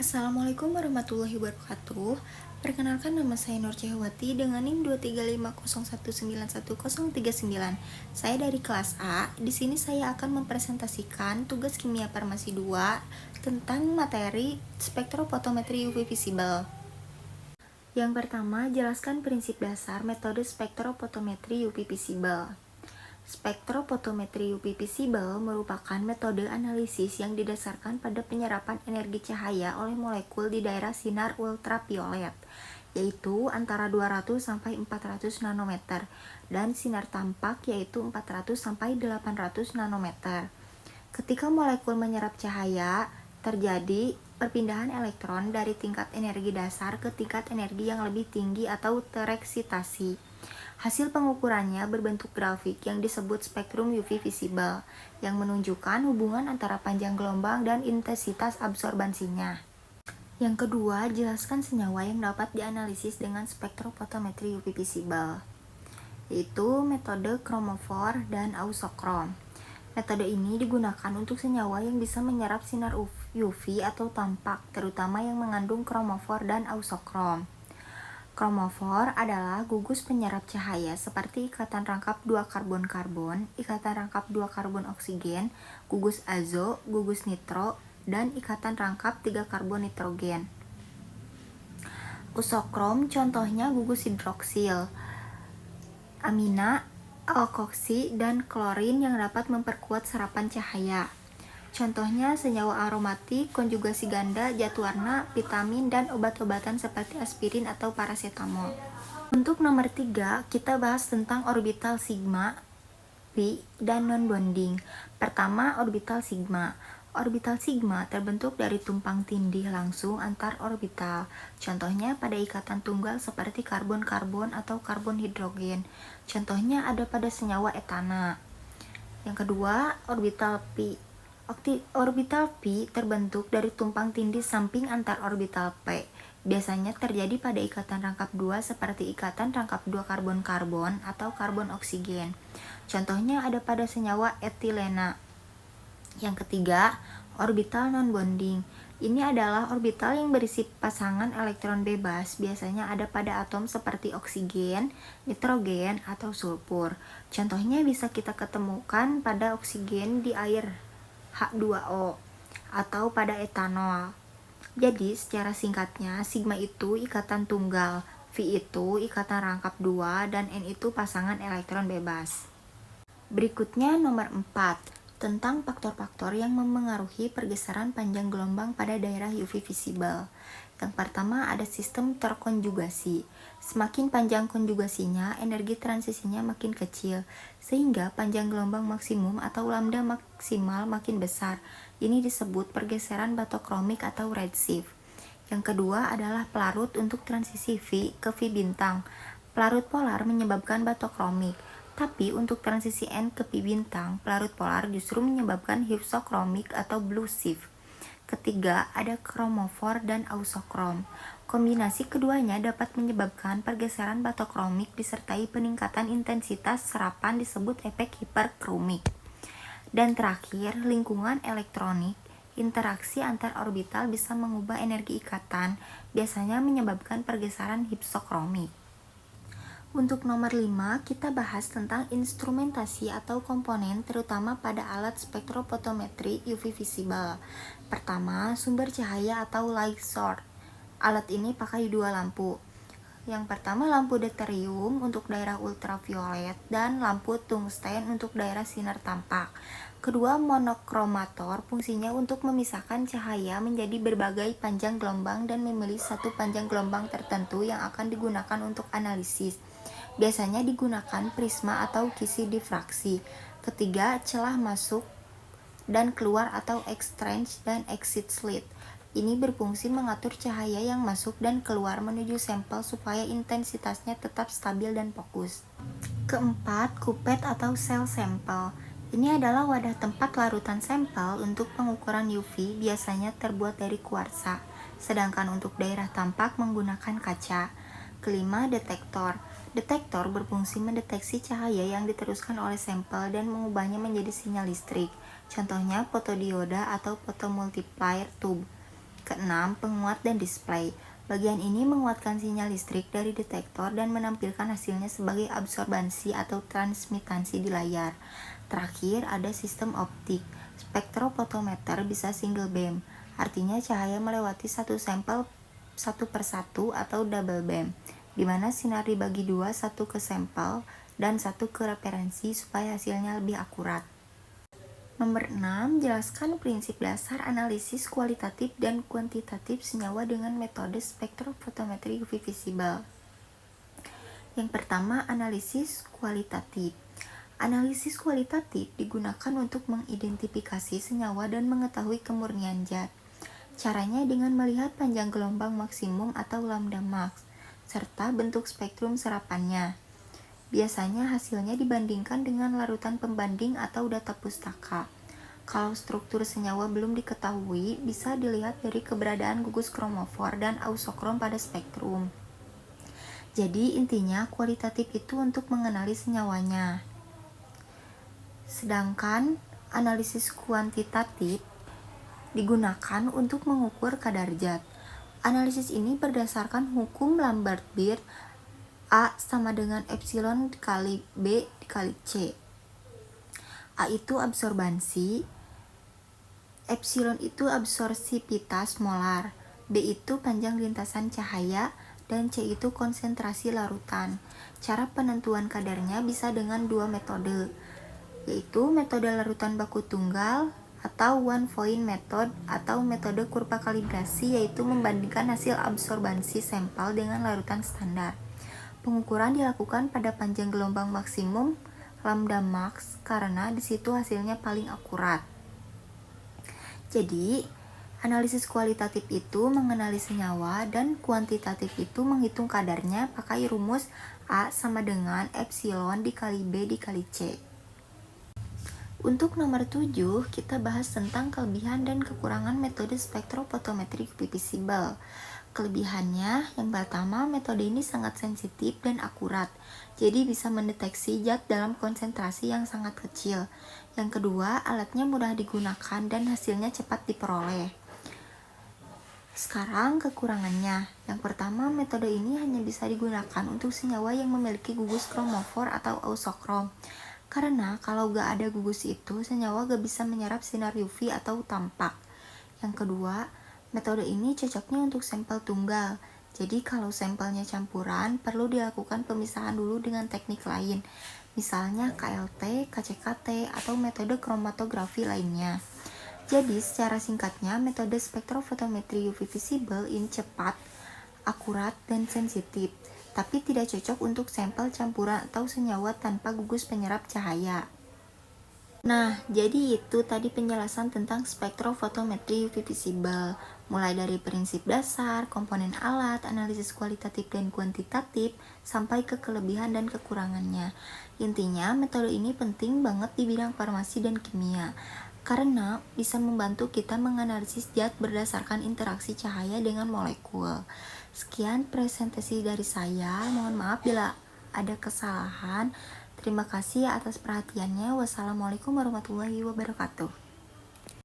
Assalamualaikum warahmatullahi wabarakatuh. Perkenalkan, nama saya Nur Cahewati dengan NIM 23501911039. Saya dari kelas A. Di sini saya akan mempresentasikan tugas kimia farmasi 2 tentang materi spektrofotometri UV visible. Yang pertama, jelaskan prinsip dasar metode spektrofotometri UV visible. Spektrofotometri UV visible merupakan metode analisis yang didasarkan pada penyerapan energi cahaya oleh molekul di daerah sinar ultraviolet, yaitu antara 200 sampai 400 nanometer, dan sinar tampak yaitu 400 sampai 800 nanometer. Ketika molekul menyerap cahaya, terjadi perpindahan elektron dari tingkat energi dasar ke tingkat energi yang lebih tinggi atau tereksitasi. Hasil pengukurannya berbentuk grafik yang disebut spektrum UV visible, yang menunjukkan hubungan antara panjang gelombang dan intensitas absorbansinya. Yang kedua, jelaskan senyawa yang dapat dianalisis dengan spektrofotometri UV visible, yaitu metode kromofor dan ausokrom. Metode ini digunakan untuk senyawa yang bisa menyerap sinar UV atau tampak, terutama yang mengandung kromofor dan ausokrom. Kromofor adalah gugus penyerap cahaya seperti ikatan rangkap 2 karbon-karbon, ikatan rangkap 2 karbon oksigen, gugus azo, gugus nitro, dan ikatan rangkap 3 karbon nitrogen. Ausokrom contohnya gugus hidroksil, amina, alkoksi, dan klorin yang dapat memperkuat serapan cahaya. Contohnya senyawa aromatik, konjugasi ganda, zat warna, vitamin, dan obat-obatan seperti aspirin atau paracetamol. Untuk nomor 3, kita bahas tentang orbital sigma, pi, dan non-bonding. Pertama, orbital sigma. Orbital sigma terbentuk dari tumpang tindih langsung antar orbital. Contohnya pada ikatan tunggal seperti karbon-karbon atau karbon-hidrogen. Contohnya ada pada senyawa etana. Yang kedua, orbital pi. Orbital pi terbentuk dari tumpang tindih samping antar orbital p. Biasanya terjadi pada ikatan rangkap 2 seperti ikatan rangkap 2 karbon-karbon atau karbon oksigen. Contohnya ada pada senyawa etilena. Yang ketiga, orbital non-bonding. Ini adalah orbital yang berisi pasangan elektron bebas, biasanya ada pada atom seperti oksigen, nitrogen, atau sulfur. Contohnya bisa kita ketemukan pada oksigen di air H2O atau pada etanol. Jadi secara singkatnya, sigma itu ikatan tunggal, V itu ikatan rangkap 2, dan N itu pasangan elektron bebas. Berikutnya nomor 4, tentang faktor-faktor yang memengaruhi pergeseran panjang gelombang pada daerah UV visible. Yang pertama ada sistem terkonjugasi. Semakin panjang konjugasinya, energi transisinya makin kecil, sehingga panjang gelombang maksimum atau lambda maksimal makin besar. Ini disebut pergeseran batokromik atau redshift. Yang kedua adalah pelarut untuk transisi V ke V bintang. Pelarut polar menyebabkan batokromik, tapi untuk transisi N ke P bintang, pelarut polar justru menyebabkan hypsokromik atau blue shift. Ketiga, ada kromofor dan ausokrom. Kombinasi keduanya dapat menyebabkan pergeseran batokromik disertai peningkatan intensitas serapan disebut efek hiperkromik. Dan terakhir, lingkungan elektronik. Interaksi antar orbital bisa mengubah energi ikatan, biasanya menyebabkan pergeseran hypsokromik. Untuk nomor 5, kita bahas tentang instrumentasi atau komponen terutama pada alat spektrofotometri UV visible. Pertama, sumber cahaya atau light source. Alat ini pakai 2 lampu. Yang pertama lampu deuterium untuk daerah ultraviolet dan lampu tungsten untuk daerah sinar tampak. Kedua monokromator fungsinya untuk memisahkan cahaya menjadi berbagai panjang gelombang dan memilih satu panjang gelombang tertentu yang akan digunakan untuk analisis. Biasanya digunakan prisma atau kisi difraksi. Ketiga, celah masuk dan keluar atau exchange dan exit slit. Ini berfungsi mengatur cahaya yang masuk dan keluar menuju sampel supaya intensitasnya tetap stabil dan fokus. Keempat, kupet atau cell sample. Ini adalah wadah tempat larutan sampel untuk pengukuran UV, biasanya terbuat dari kuarsa, sedangkan untuk daerah tampak menggunakan kaca. Kelima, detektor. Detektor berfungsi mendeteksi cahaya yang diteruskan oleh sampel dan mengubahnya menjadi sinyal listrik. Contohnya fotodioda atau photomultiplier tube. Keenam, penguat dan display. Bagian ini menguatkan sinyal listrik dari detektor dan menampilkan hasilnya sebagai absorbansi atau transmitansi di layar. Terakhir, ada sistem optik. Spektrofotometer bisa single beam, artinya cahaya melewati satu sampel satu persatu atau double beam, di mana sinar dibagi dua, satu ke sampel dan satu ke referensi supaya hasilnya lebih akurat. Nomor 6, jelaskan prinsip dasar analisis kualitatif dan kuantitatif senyawa dengan metode spektrofotometri UV visible. Yang pertama, analisis kualitatif. Analisis kualitatif digunakan untuk mengidentifikasi senyawa dan mengetahui kemurnian zat. Caranya dengan melihat panjang gelombang maksimum atau lambda max, serta bentuk spektrum serapannya. Biasanya hasilnya dibandingkan dengan larutan pembanding atau data pustaka. Kalau struktur senyawa belum diketahui, bisa dilihat dari keberadaan gugus kromofor dan ausokrom pada spektrum. Jadi intinya kualitatif itu untuk mengenali senyawanya. Sedangkan analisis kuantitatif digunakan untuk mengukur kadar zat. Analisis ini berdasarkan hukum Lambert-Beer, A sama dengan epsilon dikali B dikali C. A itu absorbansi, epsilon itu absorpsivitas molar, B itu panjang lintasan cahaya, dan C itu konsentrasi larutan. Cara penentuan kadarnya bisa dengan dua metode, yaitu metode larutan baku tunggal atau one point method atau metode kurva kalibrasi, yaitu membandingkan hasil absorbansi sampel dengan larutan standar. Pengukuran dilakukan pada panjang gelombang maksimum lambda max karena di situ hasilnya paling akurat. Jadi, analisis kualitatif itu mengenali senyawa dan kuantitatif itu menghitung kadarnya pakai rumus A sama dengan epsilon dikali B dikali C. Untuk nomor 7, kita bahas tentang kelebihan dan kekurangan metode spektrofotometri UV visible. Kelebihannya, yang pertama, metode ini sangat sensitif dan akurat, jadi bisa mendeteksi zat dalam konsentrasi yang sangat kecil. Yang kedua, alatnya mudah digunakan dan hasilnya cepat diperoleh. Sekarang kekurangannya. Yang pertama, metode ini hanya bisa digunakan untuk senyawa yang memiliki gugus kromofor atau ausokrom. Karena kalau gak ada gugus itu, senyawa gak bisa menyerap sinar UV atau tampak. Yang kedua, metode ini cocoknya untuk sampel tunggal. Jadi kalau sampelnya campuran, perlu dilakukan pemisahan dulu dengan teknik lain, misalnya KLT, KCKT, atau metode kromatografi lainnya. Jadi secara singkatnya, metode spektrofotometri UV visible ini cepat, akurat, dan sensitif, tapi tidak cocok untuk sampel campuran atau senyawa tanpa gugus penyerap cahaya. Nah, jadi itu tadi penjelasan tentang spektrofotometri UV visible, mulai dari prinsip dasar, komponen alat, analisis kualitatif dan kuantitatif, sampai ke kelebihan dan kekurangannya. Intinya, metode ini penting banget di bidang farmasi dan kimia, karena bisa membantu kita menganalisis zat berdasarkan interaksi cahaya dengan molekul. Sekian presentasi dari saya, mohon maaf bila ada kesalahan. Terima kasih atas perhatiannya. Wassalamualaikum warahmatullahi wabarakatuh.